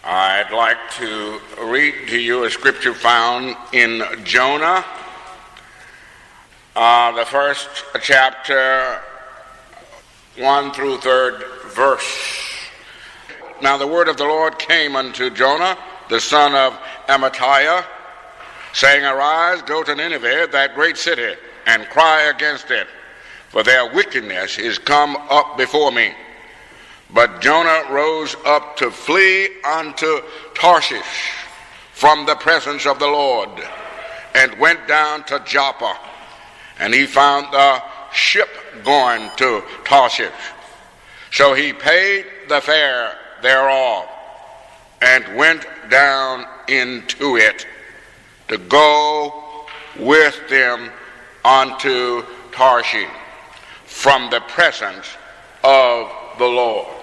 I'd like to read to you a scripture found in Jonah, the first chapter, 1 through 3rd verse. Now the word of the Lord came unto Jonah, the son of Amittai, saying, Arise, go to Nineveh, that great city, and cry against it, for their wickedness is come up before me. But Jonah rose up to flee unto Tarshish from the presence of the Lord, and went down to Joppa, and he found the ship going to Tarshish. So he paid the fare thereof, and went down into it to go with them unto Tarshish from the presence of the Lord.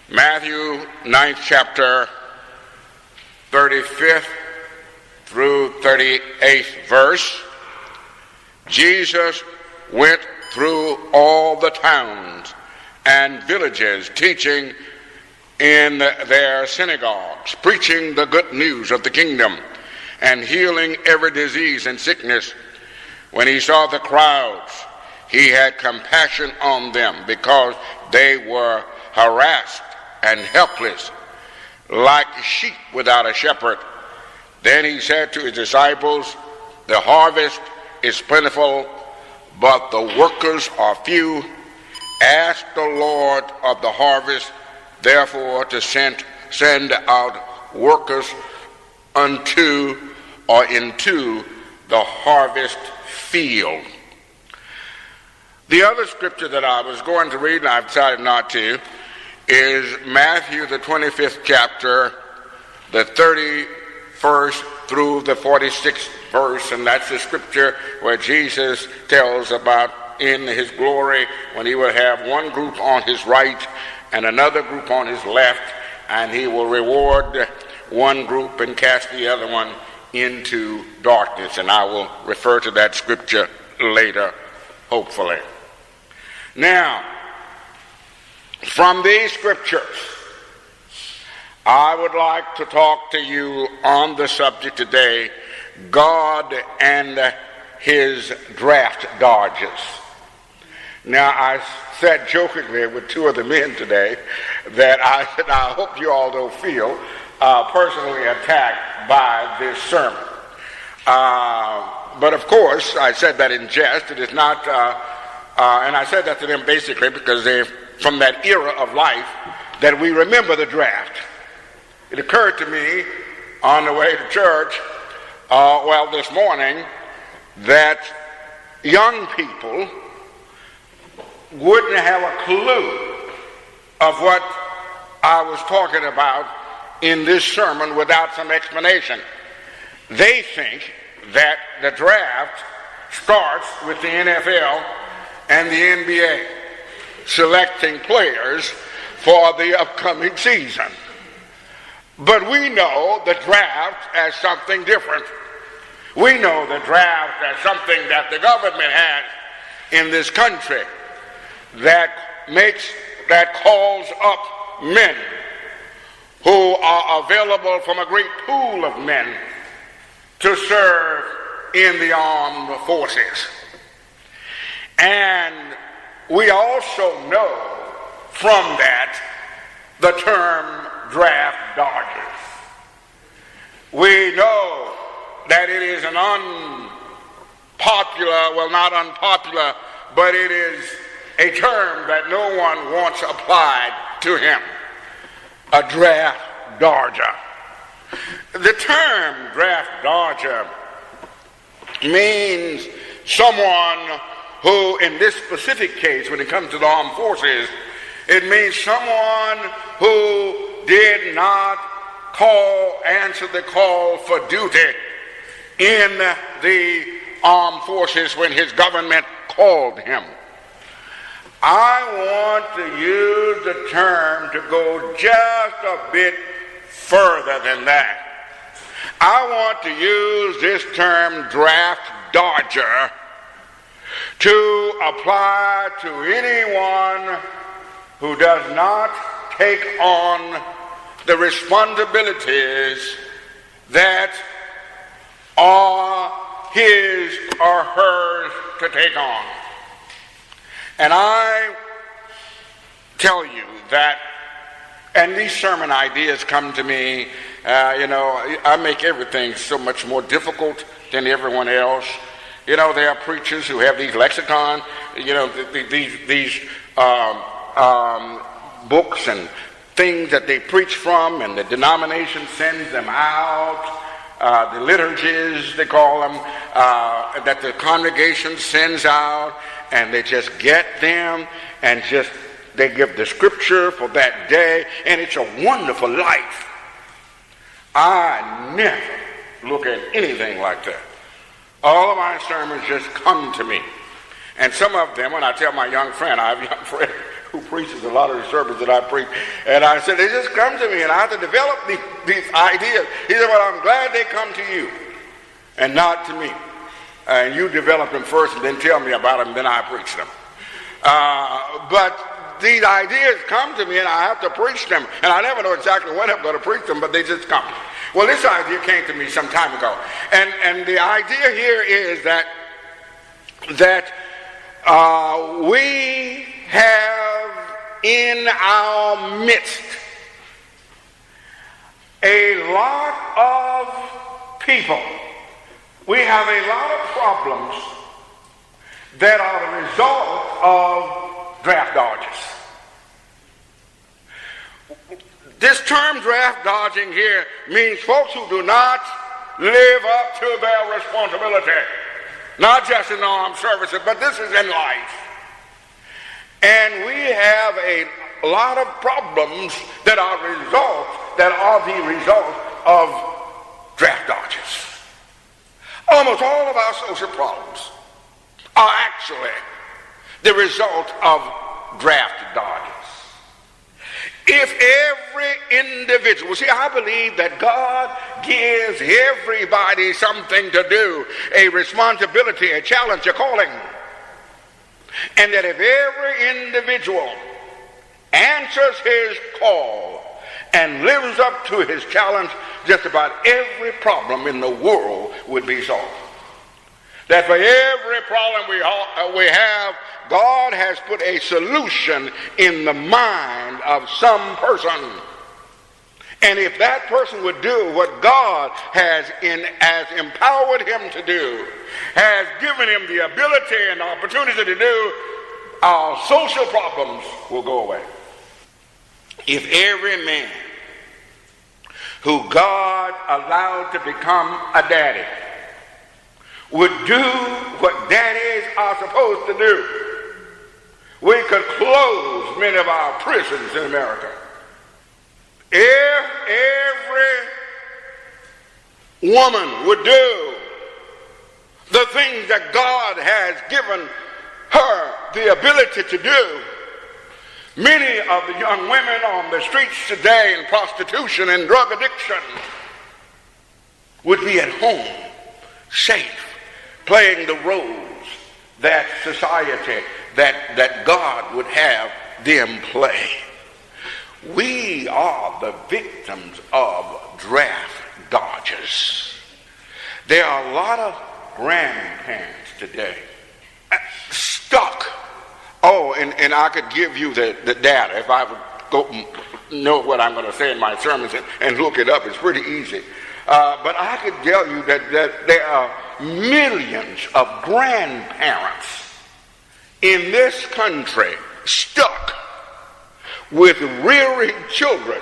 Matthew 9th chapter, 35th through 38th verse. Jesus went through all the towns and villages, teaching in their synagogues, preaching the good news of the kingdom, and healing every disease and sickness. When he saw the crowds, he had compassion on them, because they were harassed and helpless, like sheep without a shepherd. Then he said to his disciples, The harvest is plentiful, but the workers are few. Ask the Lord of the harvest, therefore, to send out workers into the harvest field. The other scripture that I was going to read, and I've decided not to, is Matthew the 25th chapter, the 31st through the 46th verse, and that's the scripture where Jesus tells about in his glory when he will have one group on his right and another group on his left, and he will reward one group and cast the other one into darkness. And I will refer to that scripture later, hopefully. Now, from these scriptures, I would like to talk to you on the subject today, God and his draft dodges. Now, I said jokingly with two of the men today that I hope you all don't feel personally attacked by this sermon. But of course, I said that in jest. It is not, and I said that to them basically because they're from that era of life that we remember the draft. It occurred to me on the way to church, this morning, that young people wouldn't have a clue of what I was talking about in this sermon without some explanation. They think that the draft starts with the NFL and the NBA selecting players for the upcoming season. But we know the draft as something different. We know the draft as something that the government has in this country that calls up men who are available from a great pool of men to serve in the armed forces. And we also know from that the term draft dodgers. We know that it is an not unpopular, but it is a term that no one wants applied to him. A draft dodger. The term draft dodger means someone who, in this specific case, when it comes to the armed forces, it means someone who did not answer the call for duty in the armed forces when his government called him. I want to use the term to go just a bit further than that. I want to use this term draft dodger to apply to anyone who does not take on the responsibilities that are his or hers to take on. And I tell you that, and these sermon ideas come to me, I make everything so much more difficult than everyone else. There are preachers who have these lexicon, these books and things that they preach from, and the denomination sends them out. The liturgies, they call them, that the congregation sends out, and they just get them and they give the scripture for that day, and it's a wonderful life. I never look at anything like that. All of my sermons just come to me. And some of them, when I tell my young friend, I have a young friend who preaches a lot of the sermons that I preach, and I said, they just come to me, and I have to develop these ideas. He said, well, I'm glad they come to you and not to me. And you develop them first and then tell me about them, then I preach them. But these ideas come to me, and I have to preach them. And I never know exactly when I'm going to preach them, but they just come. Well, this idea came to me some time ago. And the idea here is that we have in our midst a lot of people. We have a lot of problems that are the result of draft dodges. This term draft dodging here means folks who do not live up to their responsibility. Not just in armed services, but this is in life. And we have a lot of problems that are the result of draft dodges. Almost all of our social problems are actually the result of draft dodges. If every individual, see, I believe that God gives everybody something to do, a responsibility, a challenge, a calling. And that if every individual answers his call and lives up to his challenge, just about every problem in the world would be solved. That for every problem we have, God has put a solution in the mind of some person. And if that person would do what God has empowered him to do, has given him the ability and opportunity to do, our social problems will go away. If every man who God allowed to become a daddy would do what daddies are supposed to do, we could close many of our prisons in America. If every woman would do the things that God has given her the ability to do, many of the young women on the streets today in prostitution and drug addiction would be at home, safe, playing the roles that society, that God would have them play. We are the victims of draft dodges. There are a lot of grandparents today stuck. Oh, and I could give you the data. If I would go know what I'm going to say in my sermons and look it up, it's pretty easy. But I could tell you that there are millions of grandparents in this country stuck with rearing children.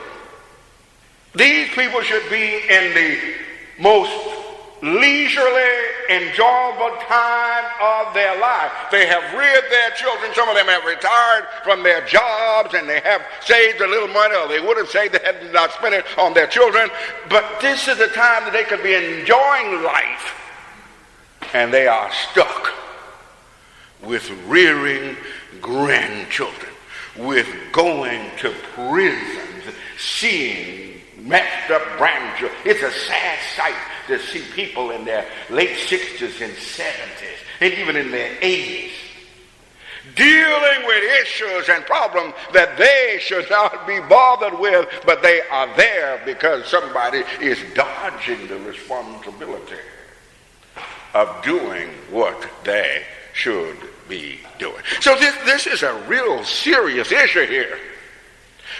These people should be in the most leisurely, enjoyable time of their life. They have reared their children. Some of them have retired from their jobs and they have saved a little money, or they would have saved it had not spent it on their children. But this is the time that they could be enjoying life, and they are stuck with rearing grandchildren, with going to prisons, seeing messed up grandchildren. It's a sad sight to see people in their late 60s and 70s and even in their 80s dealing with issues and problems that they should not be bothered with, but they are there because somebody is dodging the responsibility of doing what they should be doing. So this is a real serious issue here.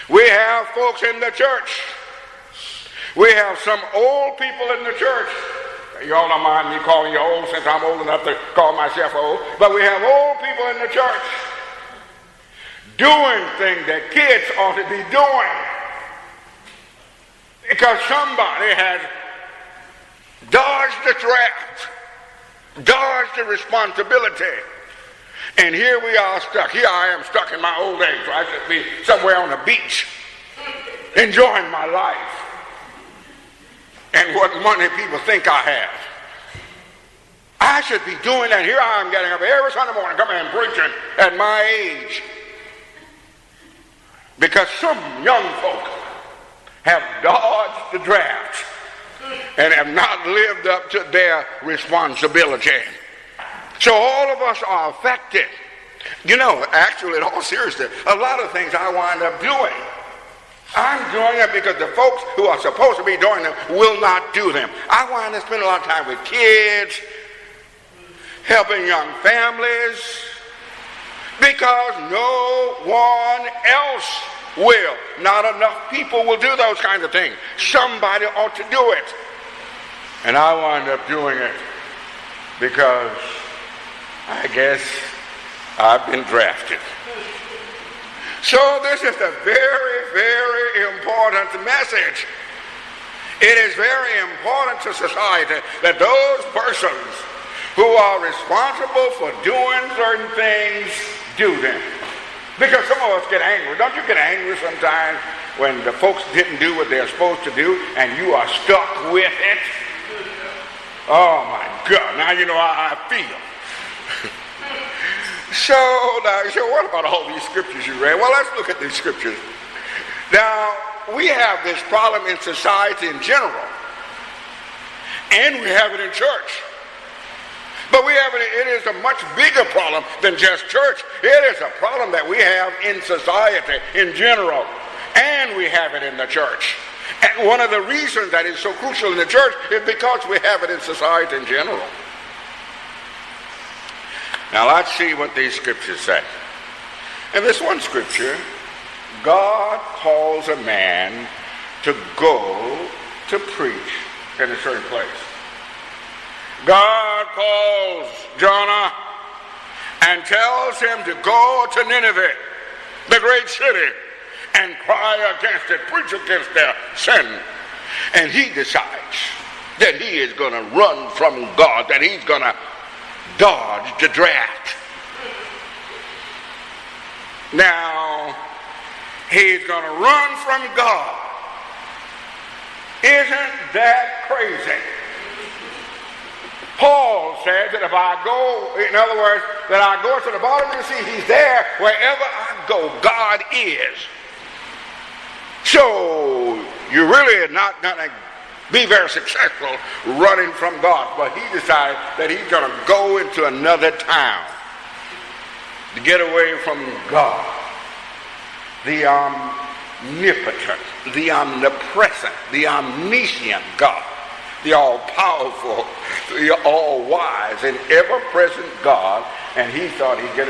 We have folks in the church. We have some old people in the church. You all don't mind me calling you old since I'm old enough to call myself old. But we have old people in the church doing things that kids ought to be doing because somebody has dodged the draft, dodged the responsibility. And here we are stuck. Here I am stuck in my old age. So I should be somewhere on the beach enjoying my life and what money people think I have. I should be doing that. Here I am getting up every Sunday morning, coming and preaching at my age. Because some young folk have dodged the draft and have not lived up to their responsibility. So all of us are affected. You know, actually, in all seriousness, a lot of things I wind up doing, I'm doing it because the folks who are supposed to be doing them will not do them. I wind up spending a lot of time with kids, helping young families, because no one else will. Not enough people will do those kinds of things. Somebody ought to do it. And I wind up doing it because I guess I've been drafted. So this is a very, very important message. It is very important to society that those persons who are responsible for doing certain things do them. Because some of us get angry. Don't you get angry sometimes when the folks didn't do what they're supposed to do and you are stuck with it? Oh my God, now you know how I feel. So what about all these scriptures you read? Well, let's look at these scriptures. Now, we have this problem in society in general, and we have it in church. But it is a much bigger problem than just church. It is a problem that we have in society in general, and we have it in the church. And one of the reasons that is so crucial in the church is because we have it in society in general. Now let's see what these scriptures say. In this one scripture, God calls a man to go to preach in a certain place. God calls Jonah and tells him to go to Nineveh, the great city, and cry against it, preach against their sin. And he decides that he is going to run from God, that he's going to dodge the draft. Now, he's going to run from God. Isn't that crazy? Paul said that if I go, in other words, that I go to the bottom of the sea, he's there wherever I go. God is. So you really are not going to be very successful running from God. But he decided that he's going to go into another town to get away from God, the omnipotent, the omnipresent, the omniscient God, the all-powerful, the all-wise, and ever-present God. And he thought he'd get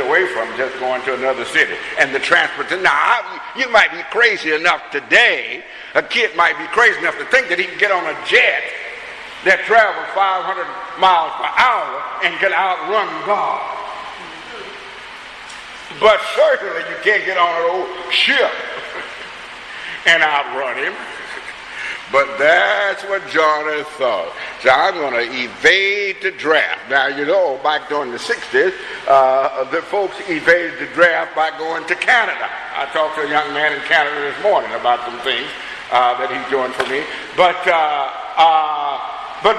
away from just going to another city. And the transportation. Now, you might be crazy enough today, a kid might be crazy enough to think that he can get on a jet that travels 500 miles per hour and can outrun God. But certainly you can't get on an old ship and outrun him. But that's what Jonah thought. So I'm going to evade the draft. Now, you know, back during the 60s, the folks evaded the draft by going to Canada. I talked to a young man in Canada this morning about some things that he's doing for me. But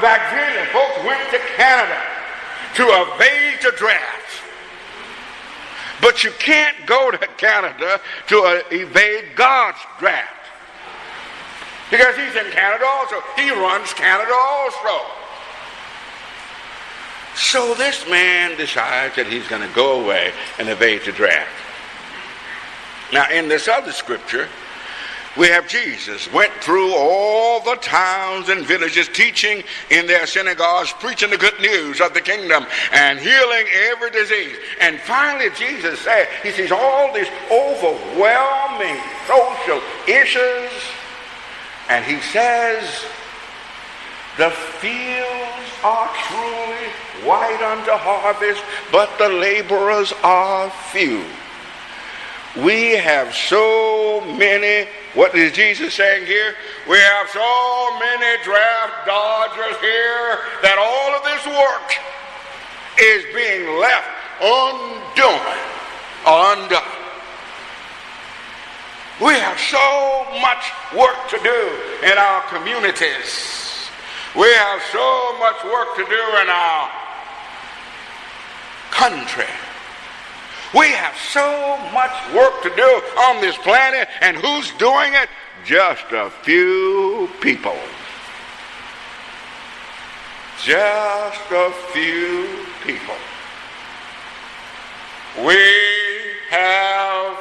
back then, the folks went to Canada to evade the draft. But you can't go to Canada to evade God's draft. Because he's in Canada also. He runs Canada also. So this man decides that he's going to go away and evade the draft. Now, in this other scripture, we have Jesus went through all the towns and villages, teaching in their synagogues, preaching the good news of the kingdom and healing every disease. And finally, Jesus said, he sees all these overwhelming social issues, and he says, the fields are truly white unto harvest, but the laborers are few. We have so many, what is Jesus saying here? We have so many draft dodgers here that all of this work is being left undone. We have so much work to do in our communities. We have so much work to do in our country. We have so much work to do on this planet, and who's doing it? Just a few people. Just a few people. We have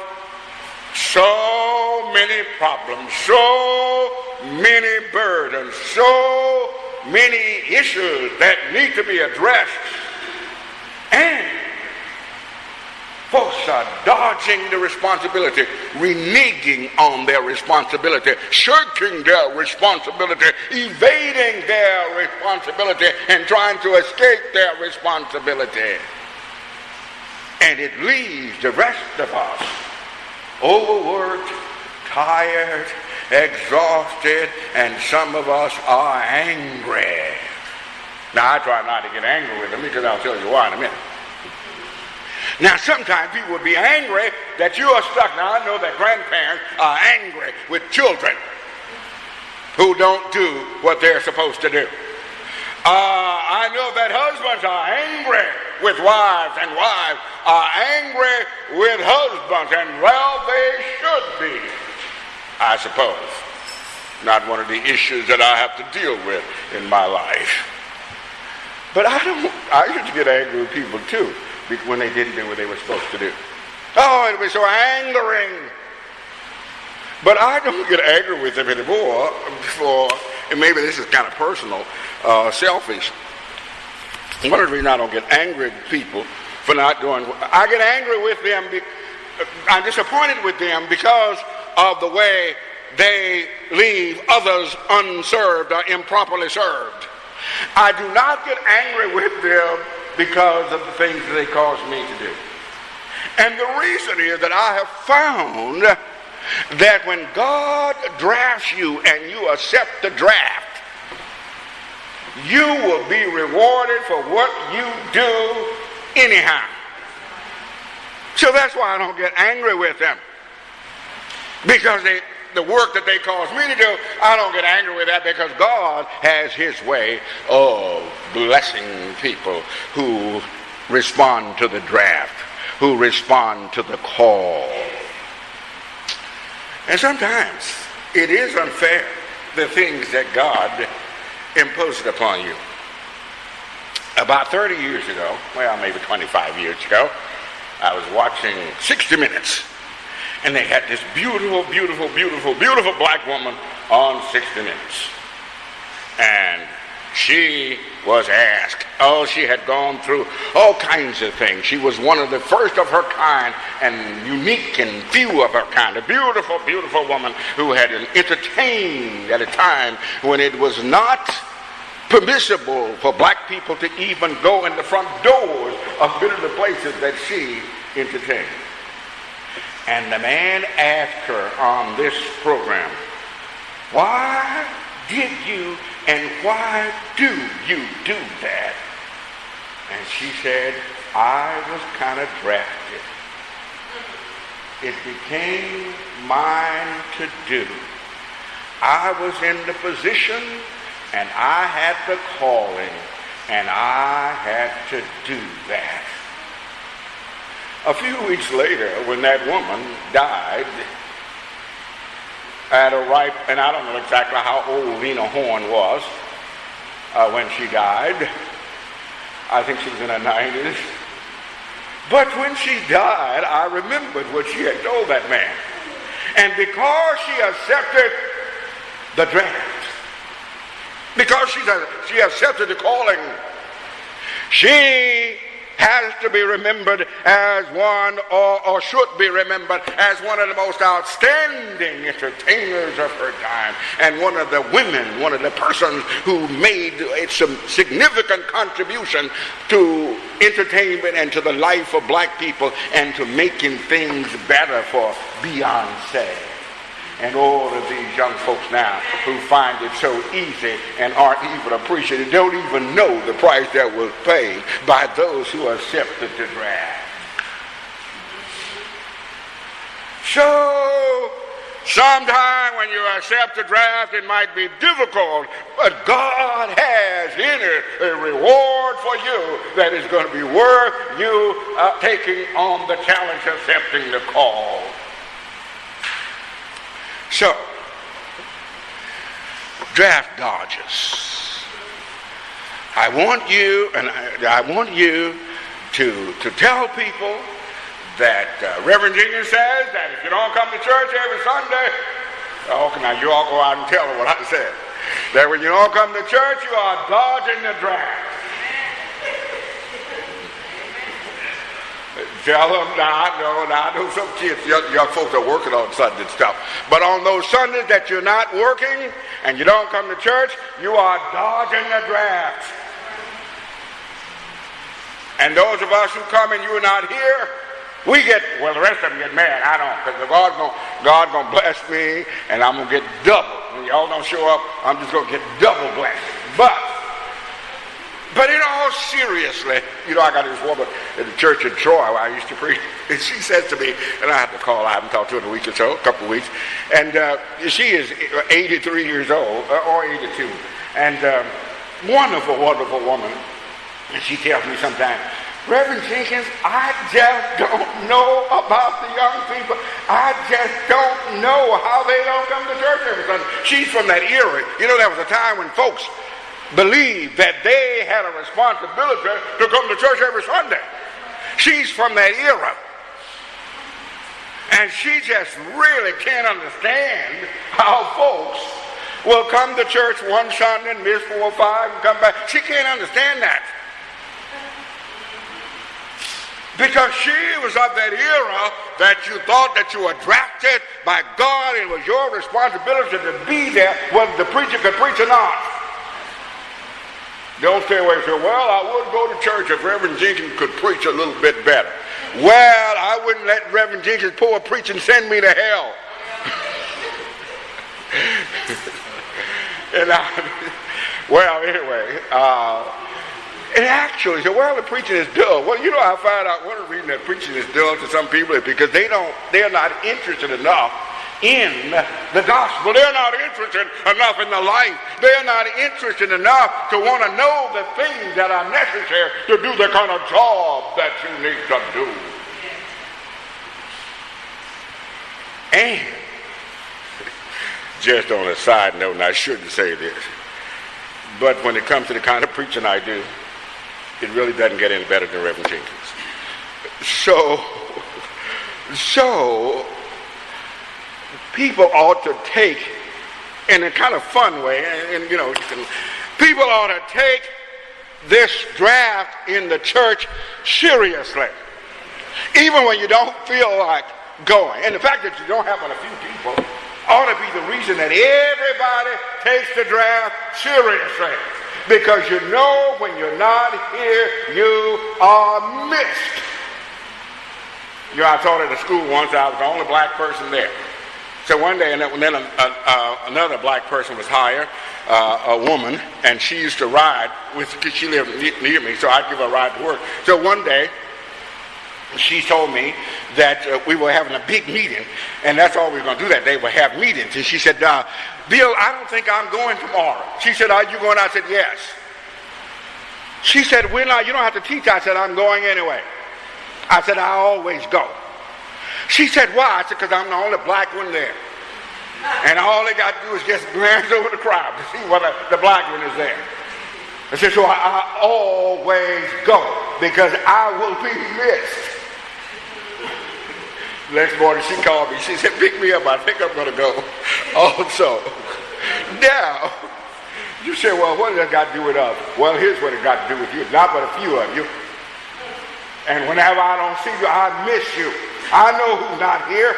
so many problems, so many burdens, so many issues that need to be addressed, and folks are dodging the responsibility, reneging on their responsibility, shirking their responsibility, evading their responsibility, and trying to escape their responsibility. And it leaves the rest of us overworked, tired, exhausted, and some of us are angry. Now, I try not to get angry with them because I'll tell you why in a minute. Now, sometimes people would be angry that you are stuck. Now, I know that grandparents are angry with children who don't do what they're supposed to do. I know that husbands are angry with wives, and wives are angry with husbands, and well, they should be, I suppose. Not one of the issues that I have to deal with in my life. But I used to get angry with people too, when they didn't do what they were supposed to do. Oh, it was so angering. But I don't get angry with them anymore and maybe this is kind of personal, selfish. One of the reasons I don't get angry with people for not doing, I get angry with them, I'm disappointed with them because of the way they leave others unserved or improperly served. I do not get angry with them because of the things that they cause me to do. And the reason is that I have found that when God drafts you and you accept the draft, you will be rewarded for what you do anyhow. So that's why I don't get angry with them. Because the work that they cause me to do, I don't get angry with that because God has his way of blessing people who respond to the draft, who respond to the call. And sometimes it is unfair, the things that God imposes upon you. About 30 years ago, well, maybe 25 years ago, I was watching 60 Minutes. And they had this beautiful, beautiful, beautiful, beautiful black woman on 60 Minutes. And she was asked, she had gone through all kinds of things. She was one of the first of her kind and unique and few of her kind. A beautiful, beautiful woman who had entertained at a time when it was not permissible for black people to even go in the front doors of many of the places that she entertained. And the man asked her on this program, why did you and why do you do that? And she said, I was kind of drafted. It became mine to do. I was in the position and I had the calling and I had to do that. A few weeks later, when that woman died, at a ripe, and I don't know exactly how old Lena Horne was when she died, I think she was in her 90s. But when she died, I remembered what she had told that man. And because she accepted the draft, because she accepted the calling, she has to be remembered as one, or should be remembered as one of the most outstanding entertainers of her time, and one of the women, one of the persons who made some significant contribution to entertainment and to the life of black people and to making things better for Beyonce. And all of these young folks now who find it so easy and aren't even appreciated, don't even know the price that was paid by those who accepted the draft. So, sometime when you accept the draft, it might be difficult, but God has in it a reward for you that is going to be worth you taking on the challenge, accepting the call. So, draft dodgers. I want you to tell people that Reverend Jenkins says that if you don't come to church every Sunday, okay, now you all go out and tell them what I said. That when you don't come to church, you are dodging the draft. Tell them, I know some kids, young folks are working on Sunday stuff. But on those Sundays that you're not working and you don't come to church, you are dodging the draft. And those of us who come and you're not here, the rest of them get mad. I don't, because God's going to bless me and I'm going to get double. When y'all don't show up, I'm just going to get double blessed. But in all seriously, I got this woman in the church in Troy where I used to preach, and she says to me, and I have to call, I haven't talked to her in a week or so, a couple of weeks, and she is 83 years old, or 82, and wonderful, wonderful woman. And she tells me sometimes, Reverend Jenkins, I just don't know about the young people. I just don't know how they don't come to church every Sunday. She's from that era. There was a time when folks believed that they had a responsibility to come to church every Sunday. She's from that era. And she just really can't understand how folks will come to church one Sunday and miss 4 or 5 and come back. She can't understand that. Because she was of that era that you thought that you were drafted by God and it was your responsibility to be there whether the preacher could preach or not. Don't stay away and say, well, I would go to church if Reverend Jenkins could preach a little bit better. Well, I wouldn't let Reverend Jenkins poor preach and send me to hell. Anyway, and actually, well, the preaching is dull. Well, I find out one of the reasons that preaching is dull to some people is because they're not interested enough in the gospel. They're not interested enough in the life. They're not interested enough to want to know the things that are necessary to do the kind of job that you need to do. And just on a side note, and I shouldn't say this, but when it comes to the kind of preaching I do, it really doesn't get any better than Reverend Jenkins. So people ought to take, in a kind of fun way, and people ought to take this draft in the church seriously, even when you don't feel like going. And the fact that you don't have but a few people ought to be the reason that everybody takes the draft seriously. Because when you're not here, you are missed. I taught at a school once, I was the only black person there. So one day, and then another black person was hired, a woman, and she used to ride because she lived near me, so I'd give her a ride to work. So one day, she told me that we were having a big meeting, and that's all we were going to do that day, we'll have meetings. And she said, Bill, I don't think I'm going tomorrow. She said, are you going? I said, yes. She said, you don't have to teach. I said, I'm going anyway. I said, I always go. She said, why? I said, because I'm the only black one there. And all they got to do is just glance over the crowd to see whether the black one is there. I said, so I always go because I will be missed. Next morning she called me. She said, pick me up. I think I'm going to go also. Now, you say, well, what does that got to do with us? Well, here's what it got to do with you. Not but a few of you. And whenever I don't see you, I miss you. I know who's not here.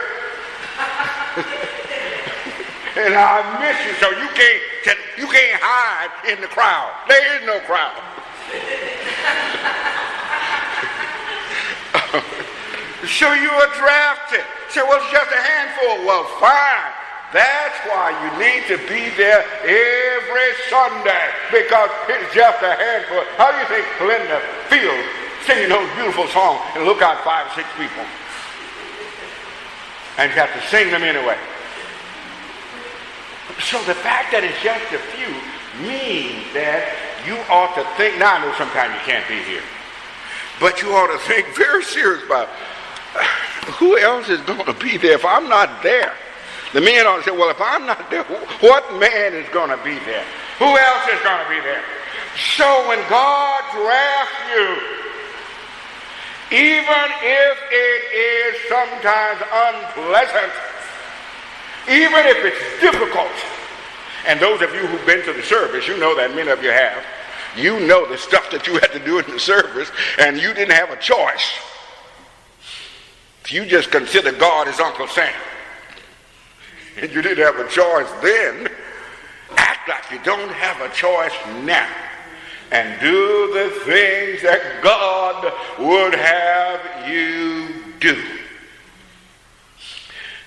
And I miss you, so you can't hide in the crowd. There is no crowd. So you are drafted. Say, well, it's just a handful. Well, fine. That's why you need to be there every Sunday, because it's just a handful. How do you think Linda feels singing those beautiful songs and look out 5 or 6 people? And you have to sing them anyway. So the fact that it's just a few means that you ought to think, now I know sometimes you can't be here, but you ought to think very serious about who else is going to be there if I'm not there. The men ought to say, well, if I'm not there, what man is going to be there? Who else is going to be there? So when God drafts you, even if it is sometimes unpleasant, even if it's difficult, and those of you who've been to the service, you know that many of you have, you know the stuff that you had to do in the service, and you didn't have a choice. If you just consider God as Uncle Sam, and you didn't have a choice then, act like you don't have a choice now, and do the things that God would have you do.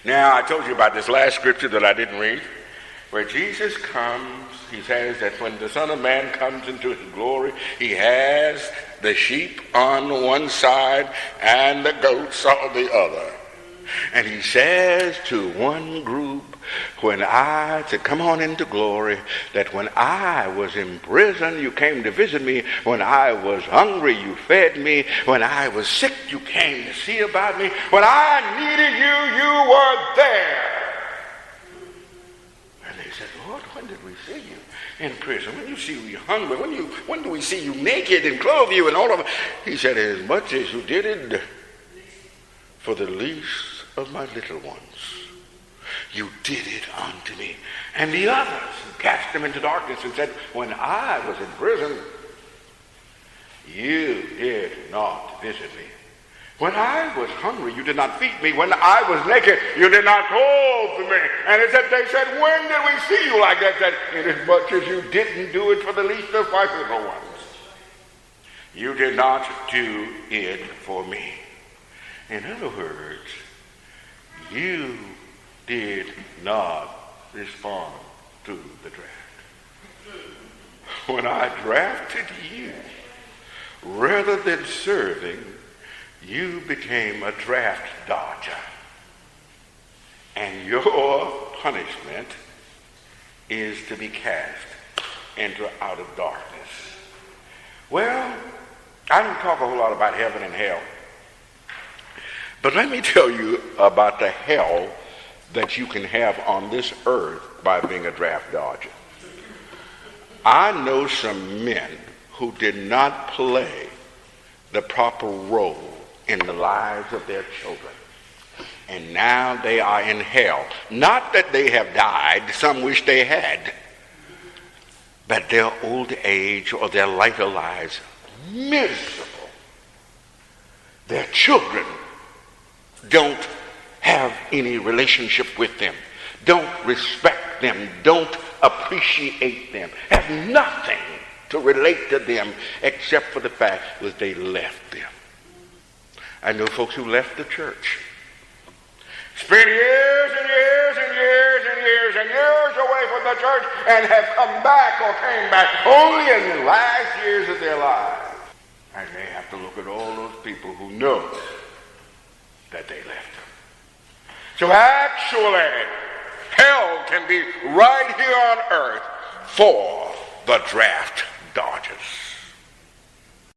Now, I told you about this last scripture that I didn't read, where Jesus comes. He says that when the Son of Man comes into his glory, he has the sheep on one side and the goats on the other. And he says to one group, to come on into glory, that when I was in prison, you came to visit me. When I was hungry, you fed me. When I was sick, you came to see about me. When I needed you, you were there. And they said, Lord, when did we see you in prison? When you see you hungry? When do we see you naked and clothe you and all of it? He said, as much as you did it for the least of my little ones, you did it unto me. And the others cast them into darkness and said, when I was in prison, you did not visit me. When I was hungry, you did not feed me. When I was naked, you did not clothe me. And they said, when did we see you like that? Said, inasmuch as you didn't do it for the least of my little ones, you did not do it for me. In other words, you did not respond to the draft. When I drafted you, rather than serving, you became a draft dodger. And your punishment is to be cast into outer darkness. Well, I don't talk a whole lot about heaven and hell. But let me tell you about the hell that you can have on this earth by being a draft dodger. I know some men who did not play the proper role in the lives of their children. And now they are in hell. Not that they have died, some wish they had, but their old age or their later lives, miserable. Their children don't have any relationship with them, don't respect them, don't appreciate them, have nothing to relate to them except for the fact that they left them. I know folks who left the church, spent years and years and years and years and years away from the church, and have come back or came back only in the last years of their lives. And they have to look at all those people who know that they left them. So actually, hell can be right here on earth for the draft dodgers.